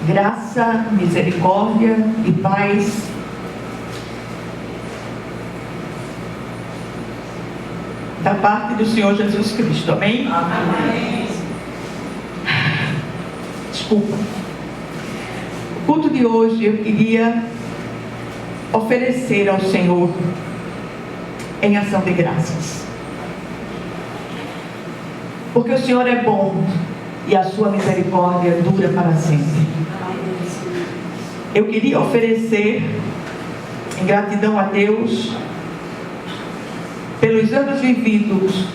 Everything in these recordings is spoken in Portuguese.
Graça, misericórdia e paz da parte do Senhor Jesus Cristo. Amém? Amém. Desculpa. O culto de hoje eu queria oferecer ao Senhor em ação de graças. Porque o Senhor é bom e a sua misericórdia dura para sempre. Eu queria oferecer em gratidão a Deus pelos anos vividos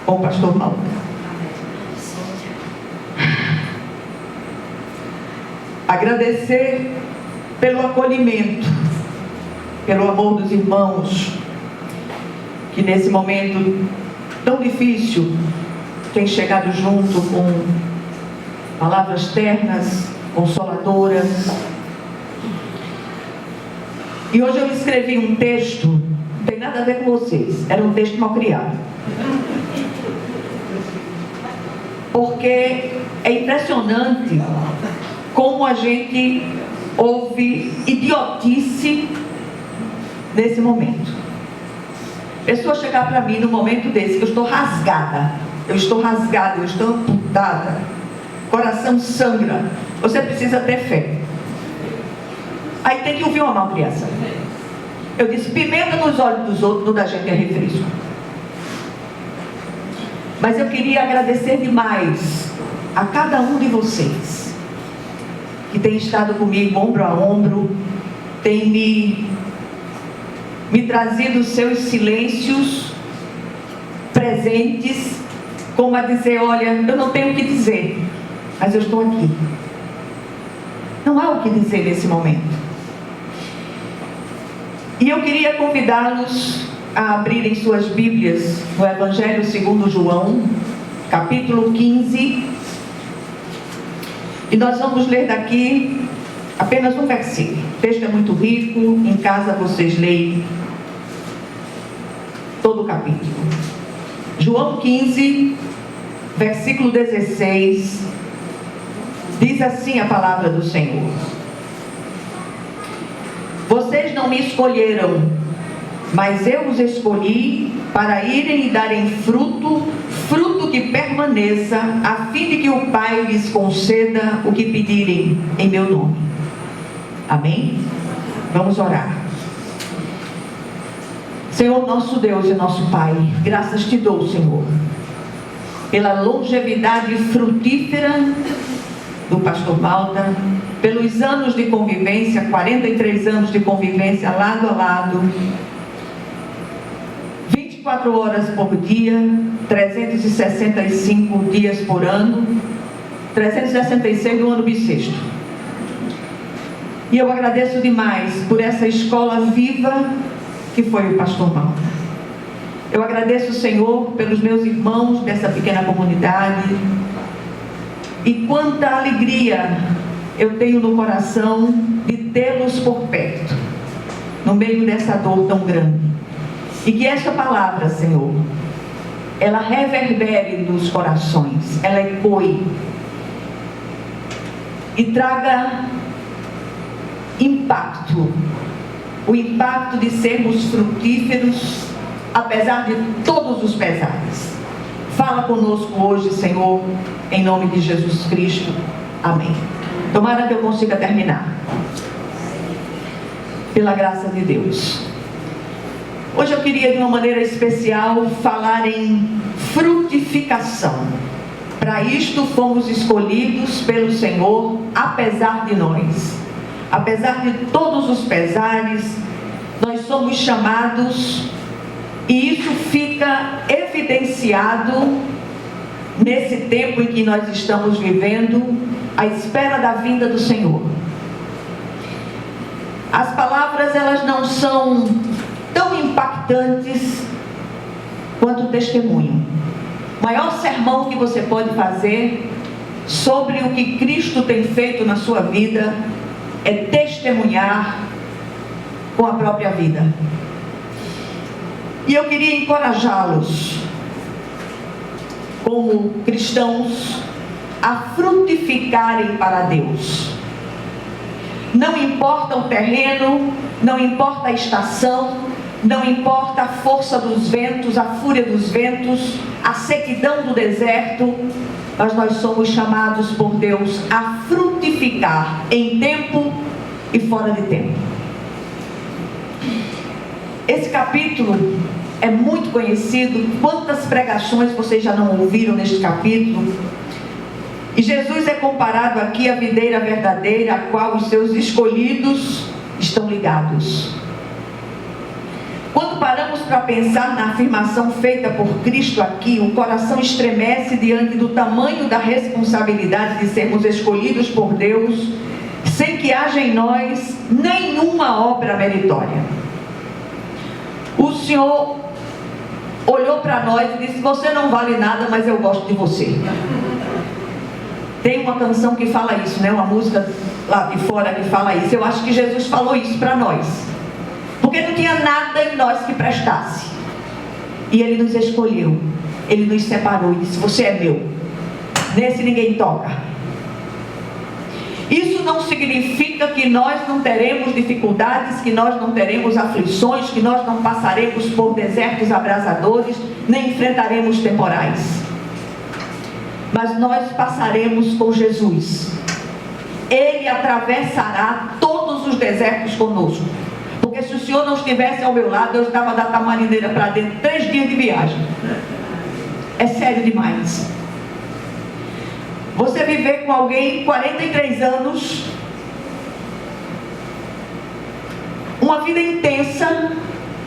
com o pastor Mauro. Agradecer pelo acolhimento, pelo amor dos irmãos, que nesse momento tão difícil tem chegado junto com palavras ternas, consoladoras. E hoje eu escrevi um texto, não tem nada a ver com vocês, era um texto mal criado. Porque é impressionante como a gente ouve idiotice nesse momento. Pessoa chegar para mim num momento desse, que eu estou rasgada, eu estou amputada, coração sangra, você precisa ter fé. Aí tem que ouvir uma malcriação. Eu disse, pimenta nos olhos dos outros, no da gente é refresco. Mas eu queria agradecer demais a cada um de vocês que tem estado comigo ombro a ombro, tem me trazido seus silêncios presentes, como a dizer, olha, eu não tenho o que dizer, mas eu estou aqui. Não há o que dizer nesse momento. E eu queria convidá-los a abrirem suas Bíblias no Evangelho segundo João, capítulo 15. E nós vamos ler daqui apenas um versículo. O texto é muito rico, em casa vocês leem todo o capítulo. João 15, versículo 16, diz assim a palavra do Senhor: vocês não me escolheram, mas eu os escolhi para irem e darem fruto que permaneça, a fim de que o Pai lhes conceda o que pedirem em meu nome. Amém? Vamos orar. Senhor, nosso Deus e nosso Pai, graças te dou, Senhor, pela longevidade frutífera do pastor Malta, pelos anos de convivência, 43 anos de convivência lado a lado, 24 horas por dia, 365 dias por ano, 366 no ano bissexto. E eu agradeço demais por essa escola viva que foi o pastor Malta. Eu agradeço, Senhor, pelos meus irmãos dessa pequena comunidade. E quanta alegria eu tenho no coração de tê-los por perto, no meio dessa dor tão grande. E que esta palavra, Senhor, ela reverbere nos corações, ela ecoe e traga impacto, o impacto de sermos frutíferos, apesar de todos os pesares. Fala conosco hoje, Senhor, em nome de Jesus Cristo. Amém. Tomara que eu consiga terminar. Pela graça de Deus. Hoje eu queria, de uma maneira especial, falar em frutificação. Para isto fomos escolhidos pelo Senhor, apesar de nós. Apesar de todos os pesares, nós somos chamados, e isso fica evidenciado nesse tempo em que nós estamos vivendo, à espera da vinda do Senhor. As palavras, elas não são tão impactantes quanto o testemunho. O maior sermão que você pode fazer sobre o que Cristo tem feito na sua vida é testemunhar com a própria vida. E eu queria encorajá-los, como cristãos, a frutificarem para Deus. Não importa o terreno, não importa a estação, não importa a força dos ventos, a fúria dos ventos, a sequidão do deserto, mas nós somos chamados por Deus a frutificar em tempo e fora de tempo. Esse capítulo é muito conhecido. Quantas pregações vocês já não ouviram neste capítulo? E Jesus é comparado aqui à videira verdadeira, a qual os seus escolhidos estão ligados. Quando paramos para pensar na afirmação feita por Cristo aqui, o coração estremece diante do tamanho da responsabilidade de sermos escolhidos por Deus, sem que haja em nós nenhuma obra meritória. O Senhor olhou para nós e disse: você não vale nada, mas eu gosto de você. Tem uma canção que fala isso, né? Uma música lá de fora que fala isso. Eu acho que Jesus falou isso para nós, porque não tinha nada em nós que prestasse, e Ele nos escolheu, Ele nos separou e disse: você é meu, nesse ninguém toca. Isso não significa que nós não teremos dificuldades, que nós não teremos aflições, que nós não passaremos por desertos abrasadores, nem enfrentaremos temporais. Mas nós passaremos com Jesus. Ele atravessará todos os desertos conosco. Porque se o Senhor não estivesse ao meu lado, eu estava da tamarineira para dentro, 3 dias de viagem. É sério demais. Você viver com alguém 43 anos, uma vida intensa,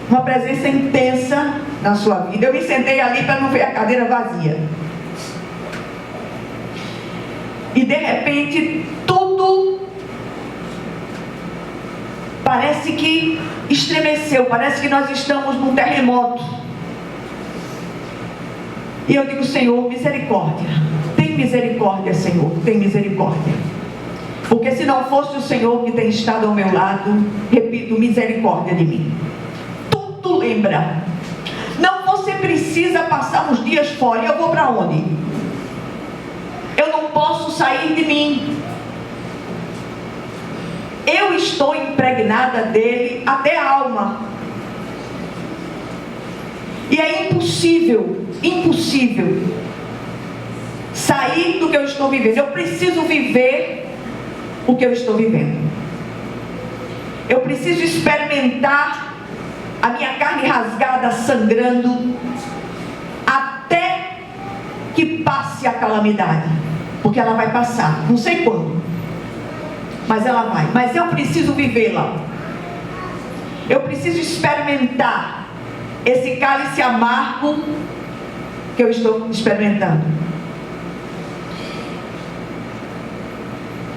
uma presença intensa na sua vida. Eu me sentei ali para não ver a cadeira vazia. E de repente, tudo parece que estremeceu, parece que nós estamos num terremoto. E eu digo: Senhor, misericórdia. Tem misericórdia, Senhor, tem misericórdia. Porque se não fosse o Senhor que tem estado ao meu lado, repito, misericórdia de mim. Tudo lembra. Não, você precisa passar uns dias fora. E eu vou para onde? Eu não posso sair de mim. Eu estou impregnada dele até a alma. E é impossível sair do que eu estou vivendo. Eu preciso viver o que eu estou vivendo. Eu preciso experimentar a minha carne rasgada, sangrando, até que passe a calamidade. Porque ela vai passar, não sei quando, mas ela vai. Mas eu preciso vivê-la. Eu preciso experimentar esse cálice amargo que eu estou experimentando.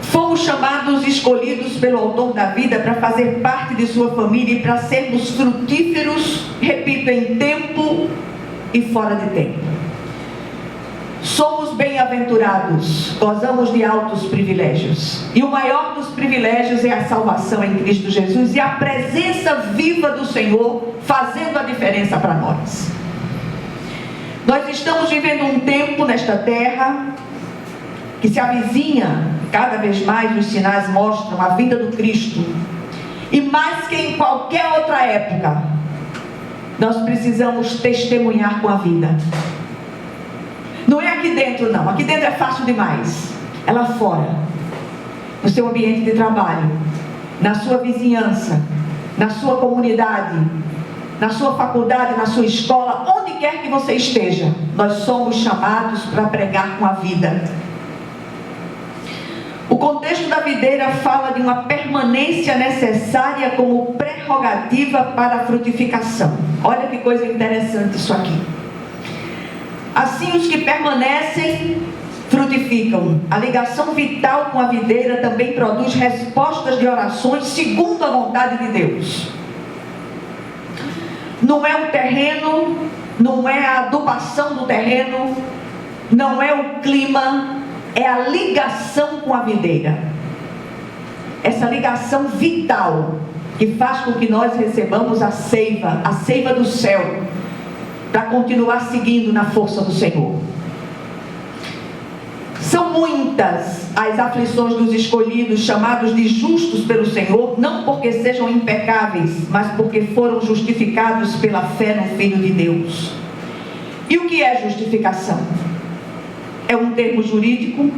Fomos chamados, escolhidos pelo autor da vida para fazer parte de sua família e para sermos frutíferos, repito, em tempo e fora de tempo. Somos bem-aventurados, gozamos de altos privilégios. E o maior dos privilégios é a salvação em Cristo Jesus e a presença viva do Senhor fazendo a diferença para nós. Nós estamos vivendo um tempo nesta terra que se avizinha, cada vez mais os sinais mostram a vinda do Cristo. E mais que em qualquer outra época, nós precisamos testemunhar com a vida. Não é aqui dentro não, aqui dentro é fácil demais. É lá fora, no seu ambiente de trabalho, na sua vizinhança, na sua comunidade, na sua faculdade, na sua escola, onde quer que você esteja, nós somos chamados para pregar com a vida. O contexto da videira fala de uma permanência necessária como prerrogativa para a frutificação. Olha que coisa interessante isso aqui. Assim, os que permanecem frutificam. A ligação vital com a videira também produz respostas de orações segundo a vontade de Deus. Não é o terreno, não é a adubação do terreno, não é o clima, é a ligação com a videira. Essa ligação vital que faz com que nós recebamos a seiva do céu, para continuar seguindo na força do Senhor. São muitas as aflições dos escolhidos, chamados de justos pelo Senhor, não porque sejam impecáveis, mas porque foram justificados pela fé no Filho de Deus. E o que é justificação? É um termo jurídico.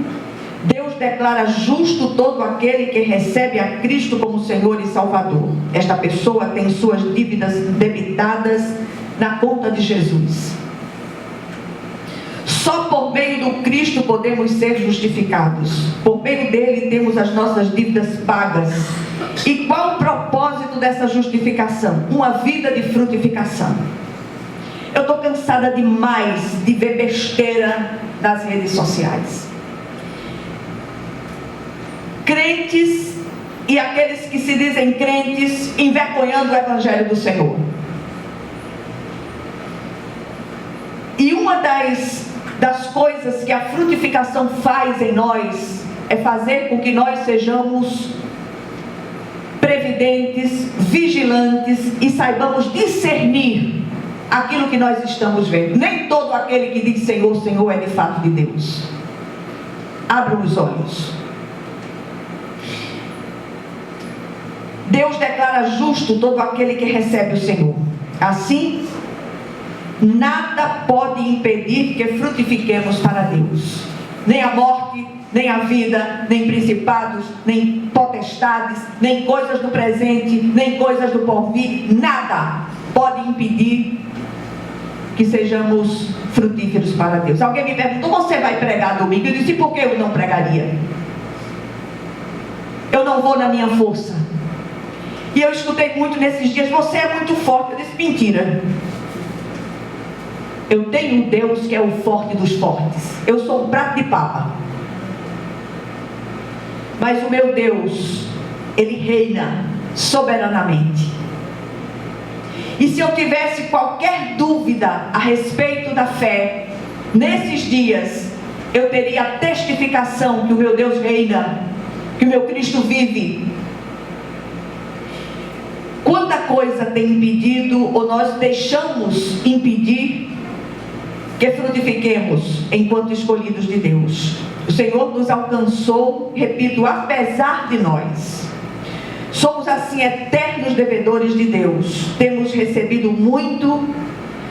Deus declara justo todo aquele que recebe a Cristo como Senhor e Salvador. Esta pessoa tem suas dívidas debitadas na conta de Jesus. Só por meio do Cristo podemos ser justificados. Por meio dele temos as nossas dívidas pagas. E qual o propósito dessa justificação? Uma vida de frutificação. Eu estou cansada demais de ver besteira nas redes sociais. Crentes e aqueles que se dizem crentes envergonhando o Evangelho do Senhor. E uma das coisas que a frutificação faz em nós é fazer com que nós sejamos previdentes, vigilantes e saibamos discernir aquilo que nós estamos vendo. Nem todo aquele que diz Senhor, Senhor é de fato de Deus. Abram os olhos. Deus declara justo todo aquele que recebe o Senhor. Assim, nada pode impedir que frutifiquemos para Deus. Nem a morte, nem a vida, nem principados, nem potestades, nem coisas do presente, nem coisas do porvir. Nada pode impedir que sejamos frutíferos para Deus. Alguém me perguntou: você vai pregar domingo? Eu disse: por que eu não pregaria? Eu não vou na minha força. E eu escutei muito nesses dias: você é muito forte. Eu disse: mentira. Eu tenho um Deus que é o forte dos fortes. Eu sou um prato de papa. Mas o meu Deus, Ele reina soberanamente. E se eu tivesse qualquer dúvida a respeito da fé, nesses dias, eu teria a testificação que o meu Deus reina, que o meu Cristo vive. Quanta coisa tem impedido, ou nós deixamos impedir, que frutifiquemos enquanto escolhidos de Deus. O Senhor nos alcançou, repito, apesar de nós. Somos assim eternos devedores de Deus. Temos recebido muito.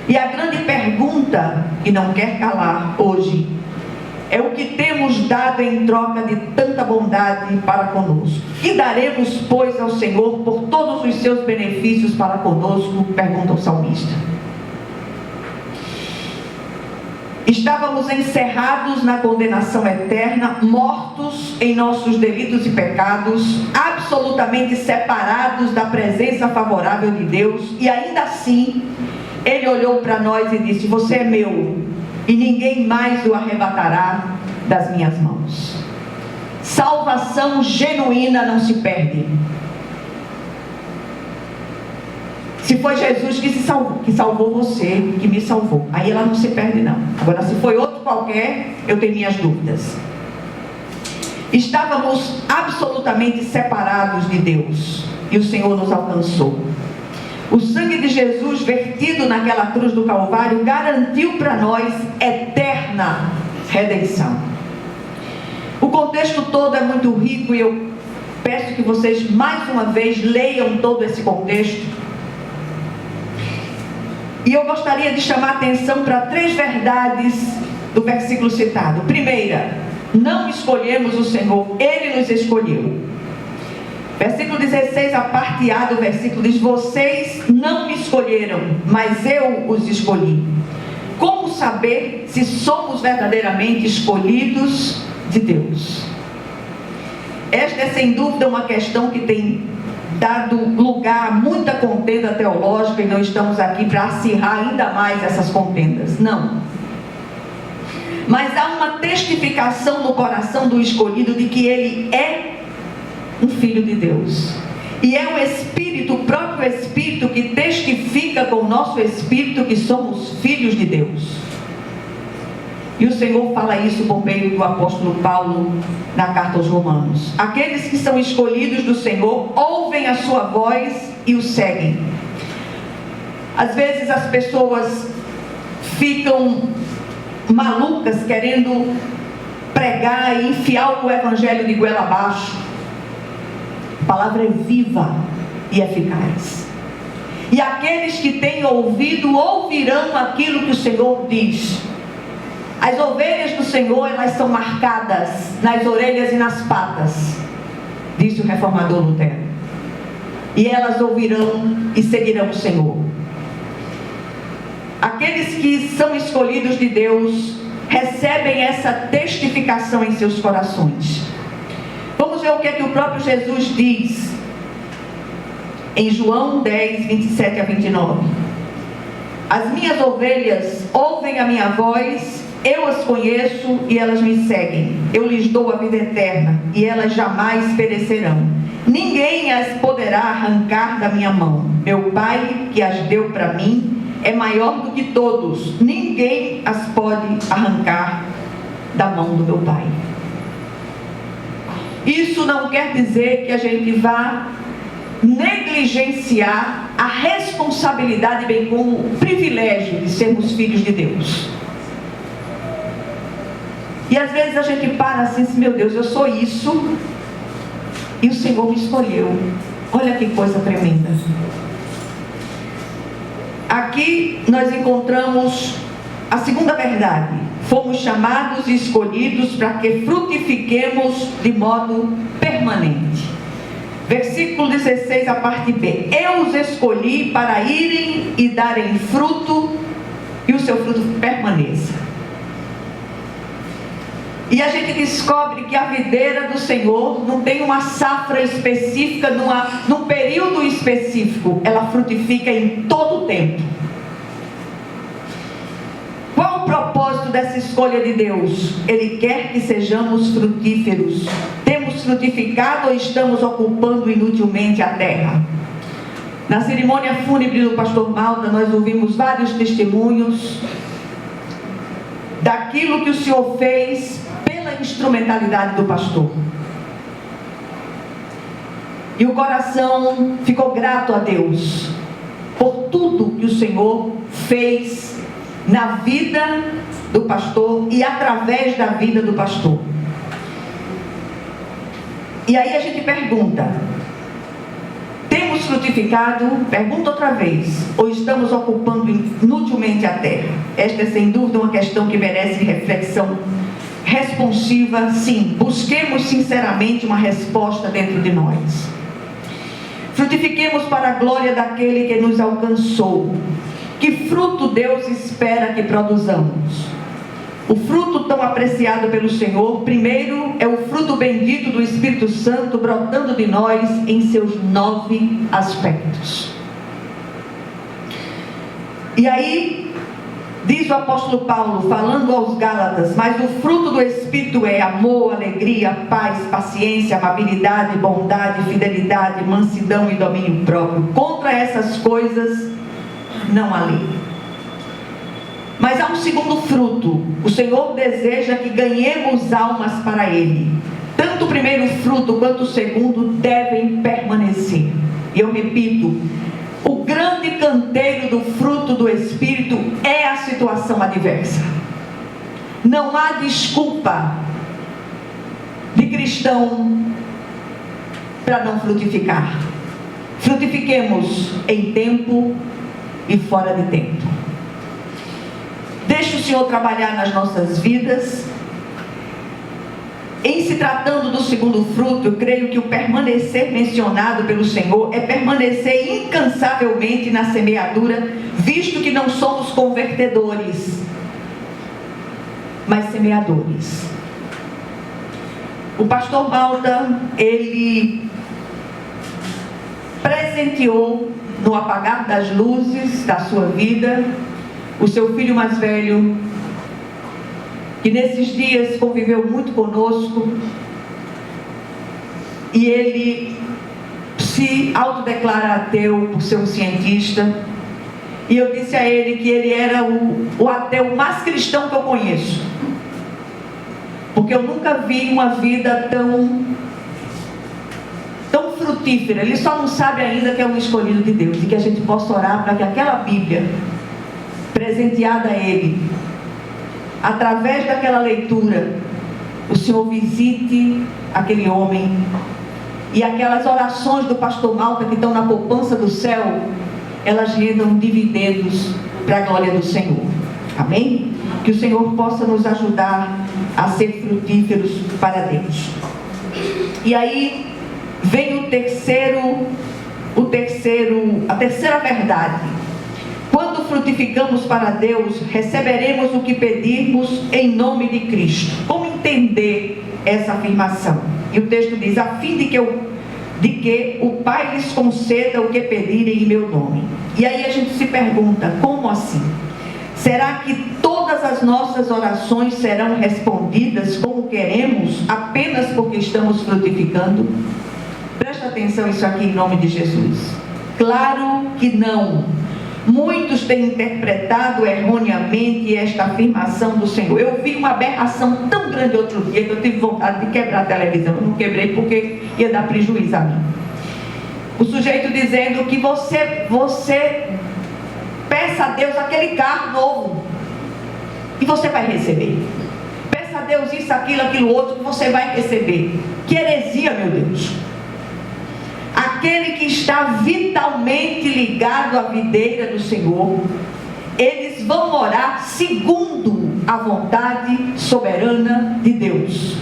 E a grande pergunta, que não quer calar hoje, é o que temos dado em troca de tanta bondade para conosco. Que daremos, pois, ao Senhor por todos os seus benefícios para conosco? Pergunta o salmista. Estávamos encerrados na condenação eterna, mortos em nossos delitos e pecados, absolutamente separados da presença favorável de Deus, e ainda assim, Ele olhou para nós e disse: você é meu, e ninguém mais o arrebatará das minhas mãos. Salvação genuína não se perde. Se foi Jesus que salvou você, que me salvou, aí ela não se perde não. Agora, se foi outro qualquer, eu tenho minhas dúvidas. Estávamos absolutamente separados de Deus, e o Senhor nos alcançou. O sangue de Jesus vertido naquela cruz do Calvário garantiu para nós eterna redenção. O contexto todo é muito rico, e eu peço que vocês mais uma vez leiam todo esse contexto. E eu gostaria de chamar a atenção para 3 verdades do versículo citado. Primeira, não escolhemos o Senhor, Ele nos escolheu. Versículo 16, a parte A do versículo diz: vocês não me escolheram, mas eu os escolhi. Como saber se somos verdadeiramente escolhidos de Deus? Esta é sem dúvida uma questão que tem dado lugar a muita contenda teológica, e não estamos aqui para acirrar ainda mais essas contendas, não. Mas há uma testificação no coração do escolhido de que ele é um filho de Deus. E é o Espírito, o próprio Espírito, que testifica com o nosso Espírito que somos filhos de Deus. E o Senhor fala isso por meio do apóstolo Paulo na carta aos Romanos. Aqueles que são escolhidos do Senhor ouvem a sua voz e o seguem. Às vezes as pessoas ficam malucas querendo pregar e enfiar o evangelho de goela abaixo. A palavra é viva e eficaz. E aqueles que têm ouvido, ouvirão aquilo que o Senhor diz. As ovelhas do Senhor, elas são marcadas nas orelhas e nas patas, disse o reformador Lutero. E elas ouvirão e seguirão o Senhor. Aqueles que são escolhidos de Deus recebem essa testificação em seus corações. Vamos ver o que é que o próprio Jesus diz em João 10, 27 a 29. As minhas ovelhas ouvem a minha voz, eu as conheço e elas me seguem. Eu lhes dou a vida eterna e elas jamais perecerão. Ninguém as poderá arrancar da minha mão. Meu Pai, que as deu para mim, é maior do que todos. Ninguém as pode arrancar da mão do meu Pai. Isso não quer dizer que a gente vá negligenciar a responsabilidade, bem como o privilégio de sermos filhos de Deus. E às vezes a gente para assim, meu Deus, eu sou isso e o Senhor me escolheu. Olha que coisa tremenda. Aqui nós encontramos a segunda verdade. Fomos chamados e escolhidos para que frutifiquemos de modo permanente. Versículo 16, a parte B. Eu os escolhi para irem e darem fruto, e o seu fruto permaneça. E a gente descobre que a videira do Senhor não tem uma safra específica, num período específico. Ela frutifica em todo o tempo. Qual o propósito dessa escolha de Deus? Ele quer que sejamos frutíferos. Temos frutificado ou estamos ocupando inutilmente a terra? Na cerimônia fúnebre do pastor Malta, nós ouvimos vários testemunhos daquilo que o Senhor fez pela instrumentalidade do pastor. E o coração ficou grato a Deus por tudo que o Senhor fez na vida do pastor e através da vida do pastor. E aí a gente pergunta: temos frutificado? Pergunta outra vez. Ou estamos ocupando inutilmente a terra? Esta é sem dúvida uma questão que merece reflexão responsiva. Sim, busquemos sinceramente uma resposta dentro de nós. Frutifiquemos para a glória daquele que nos alcançou. Que fruto Deus espera que produzamos? O fruto tão apreciado pelo Senhor, primeiro, é o fruto bendito do Espírito Santo brotando de nós em seus 9 aspectos. E aí, diz o apóstolo Paulo, falando aos Gálatas: mas o fruto do Espírito é amor, alegria, paz, paciência, amabilidade, bondade, fidelidade, mansidão e domínio próprio. Contra essas coisas não há lei. Mas há um segundo fruto. O Senhor deseja que ganhemos almas para Ele. Tanto o primeiro fruto quanto o segundo devem permanecer. E eu repito, o grande canteiro do fruto do Espírito é a situação adversa. Não há desculpa de cristão para não frutificar. Frutifiquemos em tempo e fora de tempo. Deixe o Senhor trabalhar nas nossas vidas. Em se tratando do segundo fruto, eu creio que o permanecer mencionado pelo Senhor é permanecer incansavelmente na semeadura, visto que não somos convertedores, mas semeadores. O pastor Malta, ele presenteou no apagar das luzes da sua vida o seu filho mais velho, que nesses dias conviveu muito conosco, e ele se autodeclara ateu por ser um cientista. E eu disse a ele que ele era o ateu mais cristão que eu conheço, porque eu nunca vi uma vida tão frutífera. Ele só não sabe ainda que é um escolhido de Deus, e que a gente possa orar para que aquela Bíblia presenteada a ele, através daquela leitura, o Senhor visite aquele homem e aquelas orações do pastor Malta que estão na poupança do céu, elas rendam dividendos para a glória do Senhor. Amém? Que o Senhor possa nos ajudar a ser frutíferos para Deus. E aí vem a terceira verdade. Quando frutificamos para Deus, receberemos o que pedirmos em nome de Cristo. Como entender essa afirmação? E o texto diz: a fim de que o Pai lhes conceda o que pedirem em meu nome. E aí a gente se pergunta, como assim? Será que todas as nossas orações serão respondidas como queremos, apenas porque estamos frutificando? Presta atenção isso aqui em nome de Jesus. Claro que não. Muitos têm interpretado erroneamente esta afirmação do Senhor. Eu vi uma aberração tão grande outro dia que eu tive vontade de quebrar a televisão. Eu não quebrei porque ia dar prejuízo a mim. O sujeito dizendo que você peça a Deus aquele carro novo e você vai receber. Peça a Deus isso, aquilo outro que você vai receber. Que heresia, meu Deus! Aquele que está vitalmente ligado à videira do Senhor, eles vão orar segundo a vontade soberana de Deus.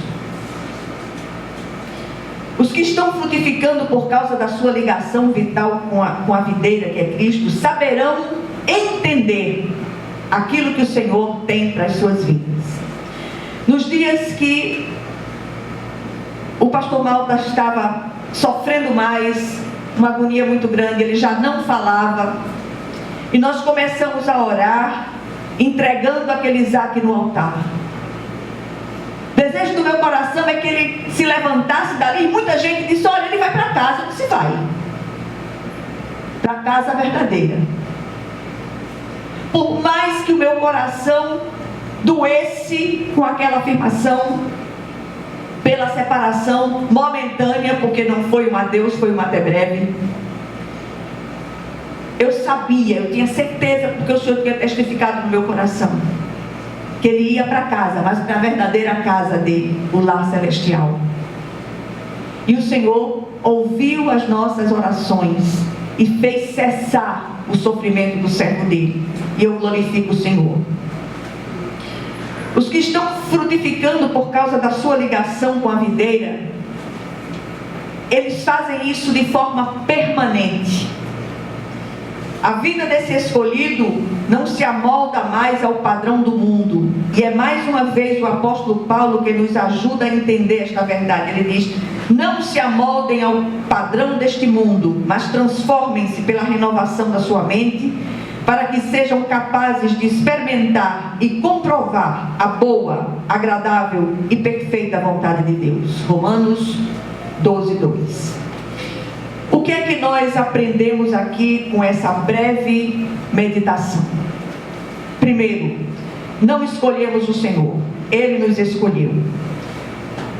Os que estão frutificando por causa da sua ligação vital com a videira que é Cristo, saberão entender aquilo que o Senhor tem para as suas vidas. Nos dias que o pastor Malta estava sofrendo mais, uma agonia muito grande, ele já não falava, e nós começamos a orar, entregando aquele Isaac no altar. O desejo do meu coração é que ele se levantasse dali, e muita gente disse: olha, ele vai para casa. Eu disse: vai para a casa verdadeira. Por mais que o meu coração doesse com aquela afirmação, pela separação momentânea, porque não foi um adeus, foi um até breve. Eu sabia, eu tinha certeza, porque o Senhor tinha testificado no meu coração, que ele ia para casa, mas para a verdadeira casa dele, o lar celestial. E o Senhor ouviu as nossas orações e fez cessar o sofrimento do servo dele. E eu glorifico o Senhor. Os que estão frutificando por causa da sua ligação com a videira, eles fazem isso de forma permanente. A vida desse escolhido não se amolda mais ao padrão do mundo. E é mais uma vez o apóstolo Paulo que nos ajuda a entender esta verdade. Ele diz: não se amoldem ao padrão deste mundo, mas transformem-se pela renovação da sua mente, para que sejam capazes de experimentar e comprovar a boa, agradável e perfeita vontade de Deus. Romanos 12:2. O que é que nós aprendemos aqui com essa breve meditação? Primeiro, não escolhemos o Senhor, Ele nos escolheu.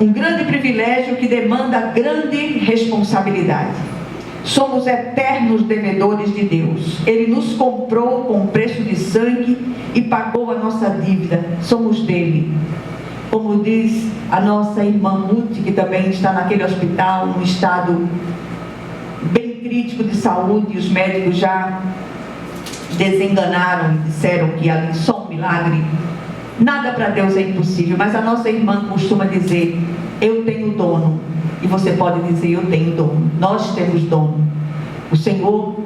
Um grande privilégio que demanda grande responsabilidade. Somos eternos devedores de Deus. Ele nos comprou com preço de sangue e pagou a nossa dívida. Somos dele. Como diz a nossa irmã Ruth, que também está naquele hospital, num estado bem crítico de saúde, e os médicos já desenganaram e disseram que ali só um milagre. Nada para Deus é impossível, mas a nossa irmã costuma dizer: eu tenho dono. E você pode dizer: eu tenho dono. Nós temos dono. O Senhor,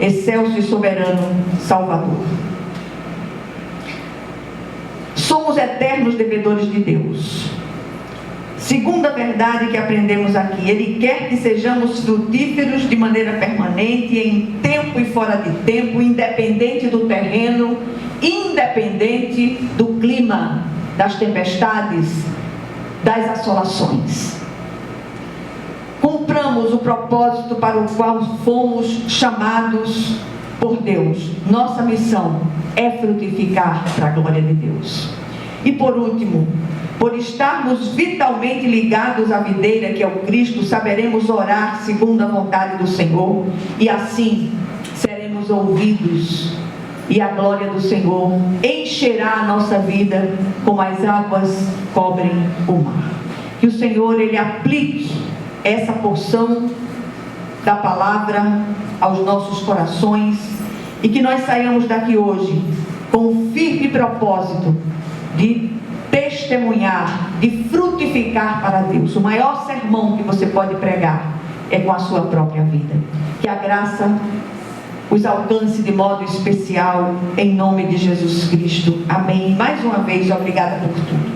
excelso e soberano Salvador. Somos eternos devedores de Deus. Segunda verdade que aprendemos aqui: Ele quer que sejamos frutíferos de maneira permanente, em tempo e fora de tempo, independente do terreno, independente do clima, das tempestades, das assolações. Cumpramos o propósito para o qual fomos chamados por Deus. Nossa missão é frutificar para a glória de Deus. E por último, por estarmos vitalmente ligados à videira que é o Cristo, saberemos orar segundo a vontade do Senhor, e assim seremos ouvidos e a glória do Senhor encherá a nossa vida como as águas cobrem o mar. Que o Senhor, Ele aplique essa porção da palavra aos nossos corações e que nós saiamos daqui hoje com o firme propósito de testemunhar, de frutificar para Deus. O maior sermão que você pode pregar é com a sua própria vida. Que a graça os alcance de modo especial, em nome de Jesus Cristo. Amém. Mais uma vez, obrigada por tudo.